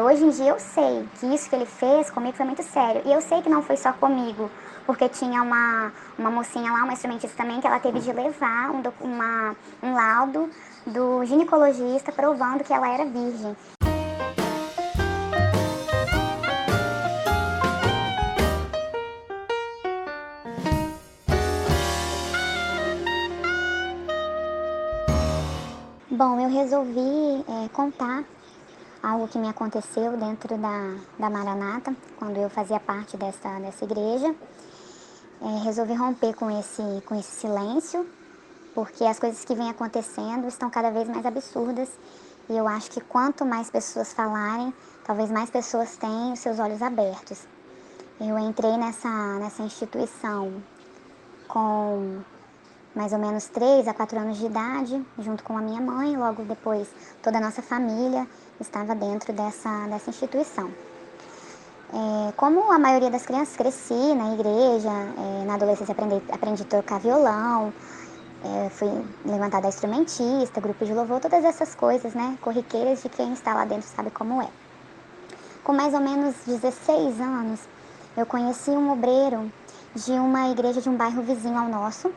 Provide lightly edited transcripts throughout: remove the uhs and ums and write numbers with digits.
Hoje em dia eu sei que isso que ele fez comigo foi muito sério. E eu sei que não foi só comigo, porque tinha uma mocinha lá, uma instrumentista também, que ela teve de levar um laudo do ginecologista provando que ela era virgem. Bom, eu resolvi contar algo que me aconteceu dentro da Maranata, quando eu fazia parte dessa igreja. Resolvi romper com esse silêncio, porque as coisas que vêm acontecendo estão cada vez mais absurdas. E eu acho que quanto mais pessoas falarem, talvez mais pessoas tenham os seus olhos abertos. Eu entrei nessa instituição com mais ou menos 3 a 4 anos de idade, junto com a minha mãe. Logo depois, toda a nossa família estava dentro dessa instituição. Como a maioria das crianças, cresci na igreja, na adolescência aprendi a tocar violão, fui levantada a instrumentista, grupo de louvor, todas essas coisas, né, corriqueiras de quem está lá dentro sabe como é. Com mais ou menos 16 anos, eu conheci um obreiro de uma igreja de um bairro vizinho ao nosso,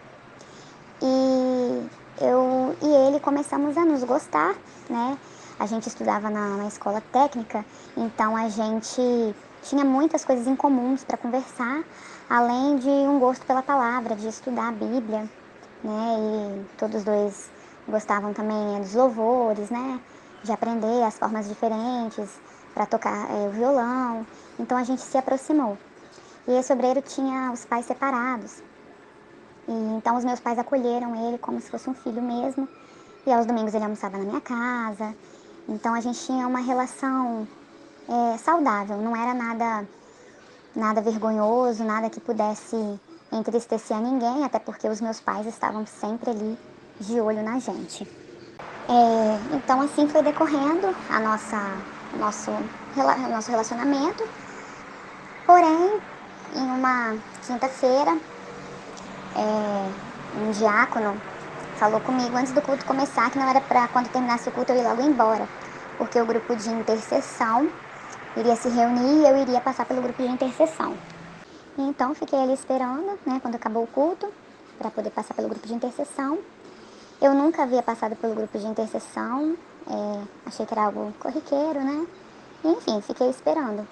e eu e ele começamos a nos gostar, né? A gente estudava na escola técnica, então a gente tinha muitas coisas em comuns para conversar, além de um gosto pela palavra, de estudar a Bíblia, né? E todos dois gostavam também dos louvores, né? De aprender as formas diferentes para tocar o violão. Então a gente se aproximou. E esse obreiro tinha os pais separados. E então os meus pais acolheram ele como se fosse um filho mesmo. E aos domingos ele almoçava na minha casa. Então a gente tinha uma relação saudável, não era nada vergonhoso, nada que pudesse entristecer a ninguém, até porque os meus pais estavam sempre ali de olho na gente. Então assim foi decorrendo nosso relacionamento. Porém, em uma quinta-feira, um diácono falou comigo antes do culto começar que não era para quando terminasse o culto eu ir logo embora, porque o grupo de intercessão iria se reunir e eu iria passar pelo grupo de intercessão. Então fiquei ali esperando, né, quando acabou o culto, para poder passar pelo grupo de intercessão. Eu nunca havia passado pelo grupo de intercessão, achei que era algo corriqueiro, né? E, enfim, fiquei esperando.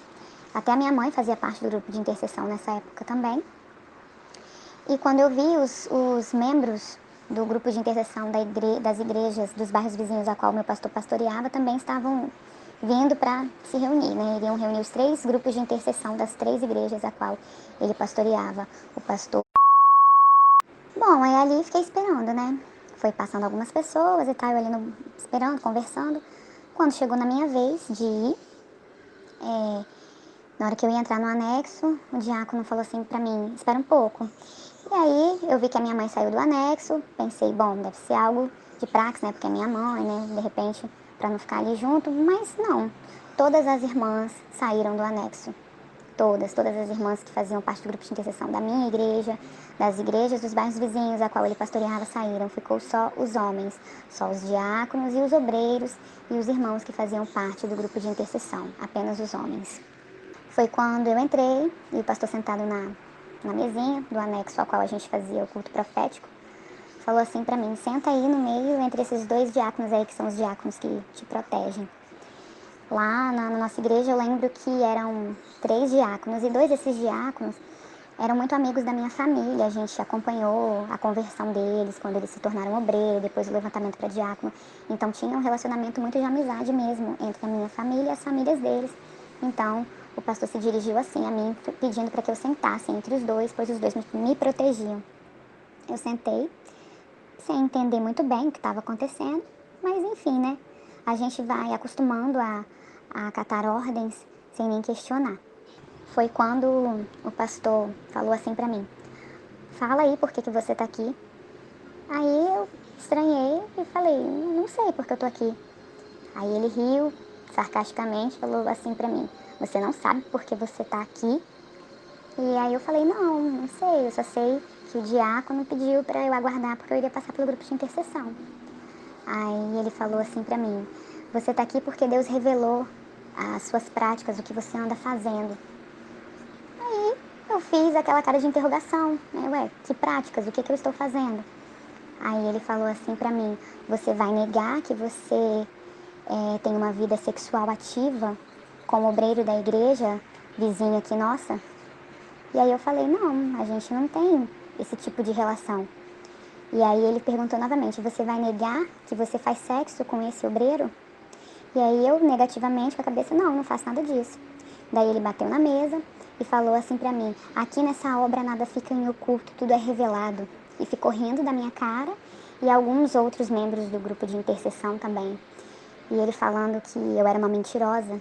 Até a minha mãe fazia parte do grupo de intercessão nessa época também. E quando eu vi os membros do grupo de intercessão das igrejas dos bairros vizinhos a qual meu pastor pastoreava também estavam vindo para se reunir, né? Iriam reunir os 3 grupos de intercessão das 3 igrejas a qual ele pastoreava, o pastor. Bom, aí ali fiquei esperando, né? Foi passando algumas pessoas e tal, eu ali esperando, conversando. Quando chegou na minha vez de ir, na hora que eu ia entrar no anexo, o diácono falou assim pra mim, espera um pouco. E aí eu vi que a minha mãe saiu do anexo, pensei, bom, deve ser algo de praxe, né? Porque é minha mãe, né? De repente, pra não ficar ali junto, mas não. Todas as irmãs saíram do anexo. Todas as irmãs que faziam parte do grupo de intercessão da minha igreja, das igrejas dos bairros vizinhos a qual ele pastoreava saíram. Ficou só os homens, só os diáconos e os obreiros e os irmãos que faziam parte do grupo de intercessão, apenas os homens. Foi quando eu entrei e o pastor sentado na mesinha do anexo ao qual a gente fazia o culto profético, falou assim pra mim, senta aí no meio entre esses 2 diáconos aí, que são os diáconos que te protegem. Lá na nossa igreja eu lembro que eram 3 diáconos e 2 desses diáconos eram muito amigos da minha família. A gente acompanhou a conversão deles quando eles se tornaram obreiro, depois o levantamento para diácono. Então tinha um relacionamento muito de amizade mesmo entre a minha família e as famílias deles. Então o pastor se dirigiu assim a mim, pedindo para que eu sentasse entre os dois, pois os dois me protegiam. Eu sentei, sem entender muito bem o que estava acontecendo, mas enfim, né? A gente vai acostumando a acatar ordens sem nem questionar. Foi quando o pastor falou assim pra mim, fala aí por que você tá aqui. Aí eu estranhei e falei, não sei por que eu tô aqui. Aí ele riu sarcasticamente, falou assim pra mim, você não sabe por que você tá aqui? E aí eu falei, não sei, eu só sei que o diácono pediu pra eu aguardar porque eu iria passar pelo grupo de intercessão. Aí ele falou assim pra mim, você tá aqui porque Deus revelou as suas práticas, o que você anda fazendo. Aí eu fiz aquela cara de interrogação, né? Ué, que práticas? O que eu estou fazendo? Aí ele falou assim pra mim: você vai negar que você tem uma vida sexual ativa como obreiro da igreja, vizinho aqui nossa? E aí eu falei: não, a gente não tem esse tipo de relação. E aí ele perguntou novamente: você vai negar que você faz sexo com esse obreiro? E aí eu, negativamente, com a cabeça: não, não faço nada disso. Daí ele bateu na mesa e falou assim pra mim: aqui nessa obra nada fica em oculto, tudo é revelado. E ficou rindo da minha cara e alguns outros membros do grupo de intercessão também. E ele falando que eu era uma mentirosa,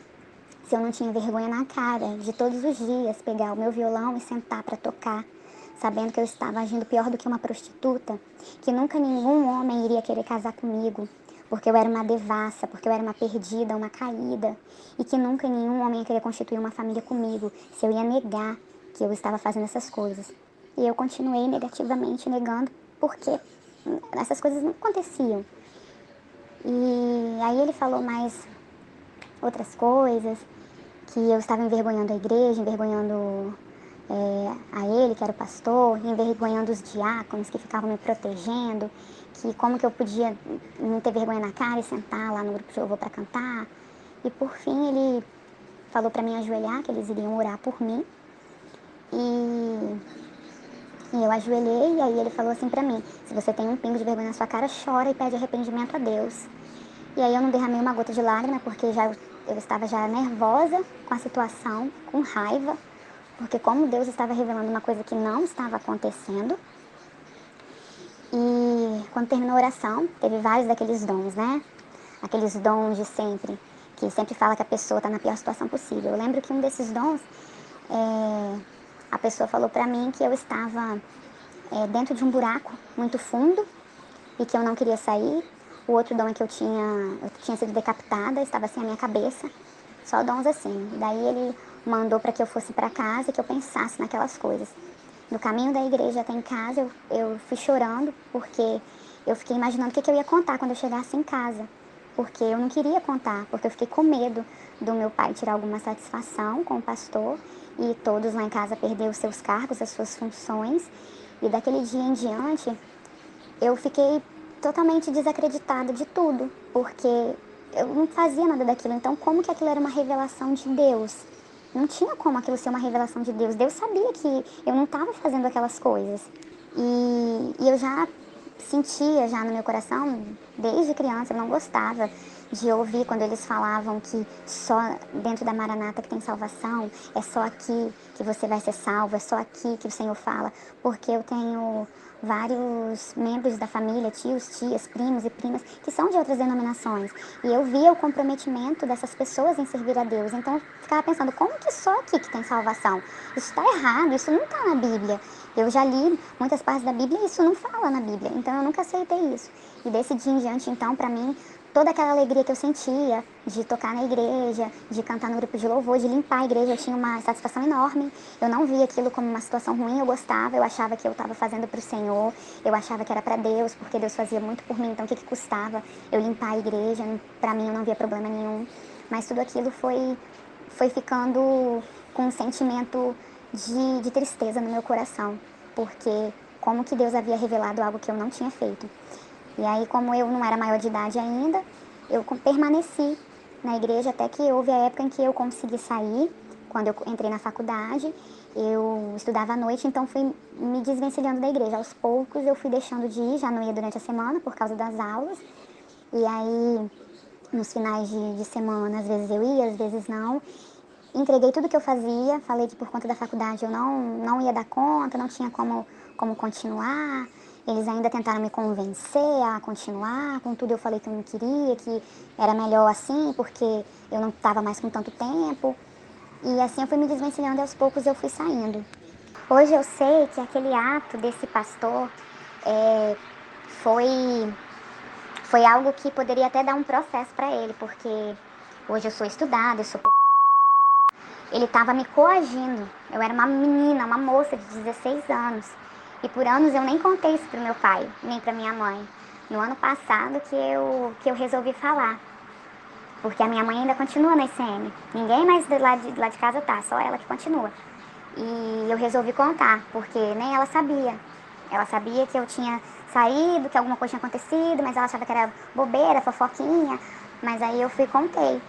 se eu não tinha vergonha na cara de todos os dias pegar o meu violão e sentar para tocar, sabendo que eu estava agindo pior do que uma prostituta, que nunca nenhum homem iria querer casar comigo, porque eu era uma devassa, porque eu era uma perdida, uma caída, e que nunca nenhum homem ia querer constituir uma família comigo, se eu ia negar que eu estava fazendo essas coisas. E eu continuei negativamente negando, porque essas coisas não aconteciam. E aí ele falou mais outras coisas, que eu estava envergonhando a igreja, envergonhando a ele, que era o pastor, envergonhando os diáconos que ficavam me protegendo, que como que eu podia não ter vergonha na cara e sentar lá no grupo de louvor para cantar. E por fim ele falou para mim ajoelhar, que eles iriam orar por mim. E, e eu ajoelhei e aí ele falou assim para mim: se você tem um pingo de vergonha na sua cara, chora e pede arrependimento a Deus. E aí eu não derramei uma gota de lágrima, porque eu estava já nervosa com a situação, com raiva, porque como Deus estava revelando uma coisa que não estava acontecendo. E quando terminou a oração, teve vários daqueles dons, né? Aqueles dons de sempre, que sempre fala que a pessoa está na pior situação possível. Eu lembro que um desses dons, a pessoa falou para mim que eu estava dentro de um buraco muito fundo e que eu não queria sair. O outro dom é que eu tinha sido decapitada, estava assim a minha cabeça, só dons assim. Daí ele mandou para que eu fosse para casa e que eu pensasse naquelas coisas. No caminho da igreja até em casa, eu fui chorando, porque eu fiquei imaginando o que eu ia contar quando eu chegasse em casa. Porque eu não queria contar, porque eu fiquei com medo do meu pai tirar alguma satisfação com o pastor e todos lá em casa perder os seus cargos, as suas funções. E daquele dia em diante, eu fiquei totalmente desacreditada de tudo, porque eu não fazia nada daquilo. Então, como que aquilo era uma revelação de Deus? Não tinha como aquilo ser uma revelação de Deus. Deus sabia que eu não estava fazendo aquelas coisas. E eu já sentia já no meu coração, desde criança, eu não gostava de ouvir quando eles falavam que só dentro da Maranata que tem salvação, é só aqui que você vai ser salvo, é só aqui que o Senhor fala, porque eu tenho vários membros da família, tios, tias, primos e primas, que são de outras denominações. E eu via o comprometimento dessas pessoas em servir a Deus. Então eu ficava pensando, como que só aqui que tem salvação? Isso está errado, isso não está na Bíblia. Eu já li muitas partes da Bíblia e isso não fala na Bíblia. Então eu nunca aceitei isso. E desse dia em diante, então, para mim, toda aquela alegria que eu sentia de tocar na igreja, de cantar no grupo de louvor, de limpar a igreja, eu tinha uma satisfação enorme. Eu não via aquilo como uma situação ruim, eu gostava, eu achava que eu estava fazendo para o Senhor, eu achava que era para Deus, porque Deus fazia muito por mim, então o que custava eu limpar a igreja? Para mim eu não via problema nenhum. Mas tudo aquilo foi ficando com um sentimento de tristeza no meu coração, porque como que Deus havia revelado algo que eu não tinha feito. E aí, como eu não era maior de idade ainda, eu permaneci na igreja até que houve a época em que eu consegui sair. Quando eu entrei na faculdade, eu estudava à noite, então fui me desvencilhando da igreja. Aos poucos eu fui deixando de ir, já não ia durante a semana por causa das aulas. E aí, nos finais de semana, às vezes eu ia, às vezes não. Entreguei tudo que eu fazia, falei que por conta da faculdade eu não ia dar conta, não tinha como continuar. Eles ainda tentaram me convencer a continuar, contudo eu falei que eu não queria, que era melhor assim, porque eu não estava mais com tanto tempo. E assim eu fui me desvencilhando e aos poucos eu fui saindo. Hoje eu sei que aquele ato desse pastor é, foi, foi algo que poderia até dar um processo para ele, porque hoje eu sou estudada, eu sou ele estava me coagindo. Eu era uma menina, uma moça de 16 anos. E por anos eu nem contei isso pro meu pai, nem pra minha mãe. No ano passado que eu resolvi falar. porque a minha mãe ainda continua na ICM. Ninguém mais lá de casa tá, só ela que continua. E eu resolvi contar, porque nem ela sabia. Ela sabia que eu tinha saído, que alguma coisa tinha acontecido, mas ela achava que era bobeira, fofoquinha. Mas aí eu fui e contei.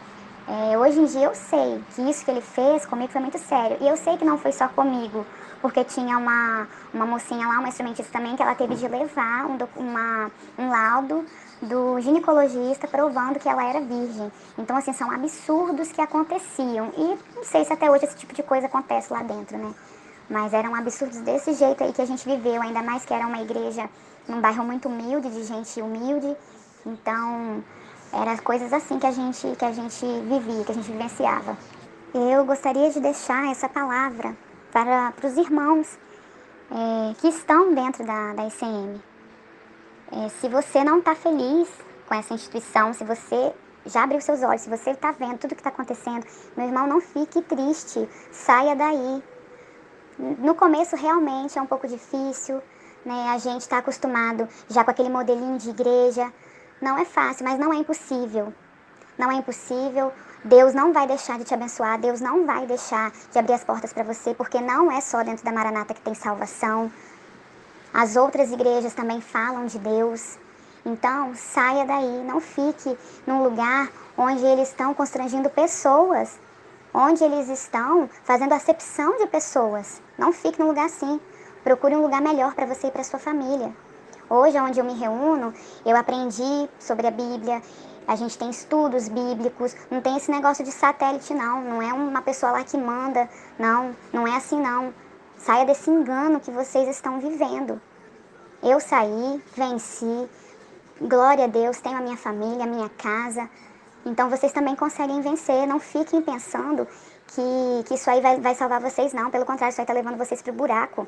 Hoje em dia eu sei que isso que ele fez comigo foi muito sério. E eu sei que não foi só comigo, porque tinha uma mocinha lá, uma instrumentista também, que ela teve de levar um laudo do ginecologista provando que ela era virgem. Então, assim, são absurdos que aconteciam. E não sei se até hoje esse tipo de coisa acontece lá dentro, né? Mas eram absurdos desse jeito aí que a gente viveu, ainda mais que era uma igreja num bairro muito humilde, de gente humilde. Então, eram coisas assim que a gente vivia, que a gente vivenciava. Eu gostaria de deixar essa palavra para os irmãos que estão dentro da ICM. Se você não está feliz com essa instituição, se você já abriu seus olhos, se você está vendo tudo que está acontecendo, meu irmão, não fique triste, saia daí. No começo realmente é um pouco difícil, né? A gente está acostumado já com aquele modelinho de igreja. Não é fácil, mas não é impossível. Não é impossível. Deus não vai deixar de te abençoar. Deus não vai deixar de abrir as portas para você, porque não é só dentro da Maranata que tem salvação. As outras igrejas também falam de Deus. Então, saia daí. Não fique num lugar onde eles estão constrangindo pessoas, onde eles estão fazendo acepção de pessoas. Não fique num lugar assim. Procure um lugar melhor para você e para sua família. Hoje, onde eu me reúno, eu aprendi sobre a Bíblia. A gente tem estudos bíblicos. Não tem esse negócio de satélite, não. Não é uma pessoa lá que manda. Não, não é assim, não. Saia desse engano que vocês estão vivendo. Eu saí, venci. Glória a Deus, tenho a minha família, a minha casa. Então vocês também conseguem vencer. Não fiquem pensando que isso aí vai salvar vocês, não. Pelo contrário, isso aí está levando vocês para o buraco.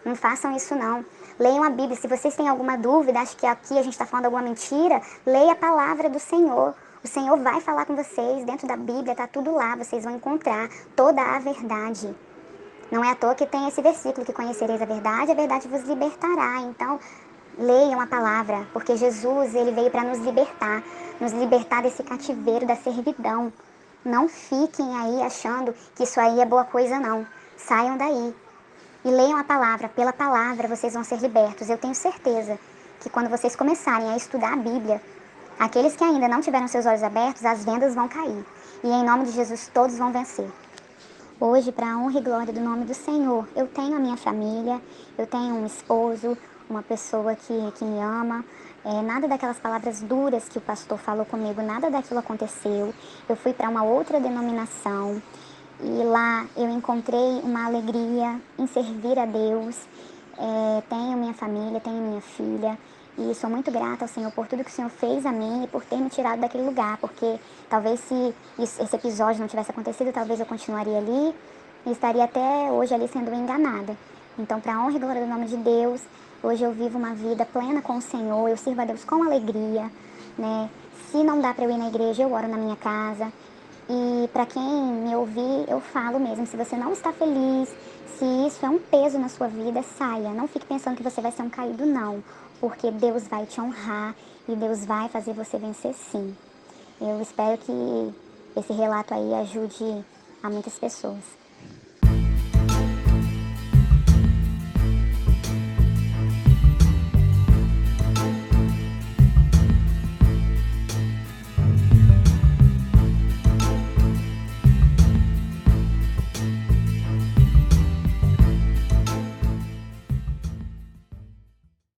Não façam isso, não. Leiam a Bíblia. Se vocês têm alguma dúvida, acho que aqui a gente está falando alguma mentira, leia a palavra do Senhor. O Senhor vai falar com vocês. Dentro da Bíblia está tudo lá. Vocês vão encontrar toda a verdade. Não é à toa que tem esse versículo, que conhecereis a verdade vos libertará. Então, leiam a palavra, porque Jesus, ele veio para nos libertar desse cativeiro da servidão. Não fiquem aí achando que isso aí é boa coisa, não. Saiam daí e leiam a palavra. Pela palavra vocês vão ser libertos. Eu tenho certeza que quando vocês começarem a estudar a Bíblia, aqueles que ainda não tiveram seus olhos abertos, as vendas vão cair. E em nome de Jesus todos vão vencer. Hoje, para a honra e glória do nome do Senhor, eu tenho a minha família, eu tenho um esposo, uma pessoa que me ama. Nada daquelas palavras duras que o pastor falou comigo, nada daquilo aconteceu. Eu fui para uma outra denominação e lá eu encontrei uma alegria em servir a Deus. Tenho minha família, tenho minha filha. E sou muito grata ao Senhor por tudo que o Senhor fez a mim e por ter me tirado daquele lugar, porque talvez se esse episódio não tivesse acontecido, talvez eu continuaria ali e estaria até hoje ali sendo enganada. Então, para a honra e glória do nome de Deus, hoje eu vivo uma vida plena com o Senhor, eu sirvo a Deus com alegria, né? Se não dá para eu ir na igreja, eu oro na minha casa. E para quem me ouvir, eu falo mesmo, se você não está feliz, se isso é um peso na sua vida, saia. Não fique pensando que você vai ser um caído, não. Porque Deus vai te honrar e Deus vai fazer você vencer, sim. Eu espero que esse relato aí ajude a muitas pessoas.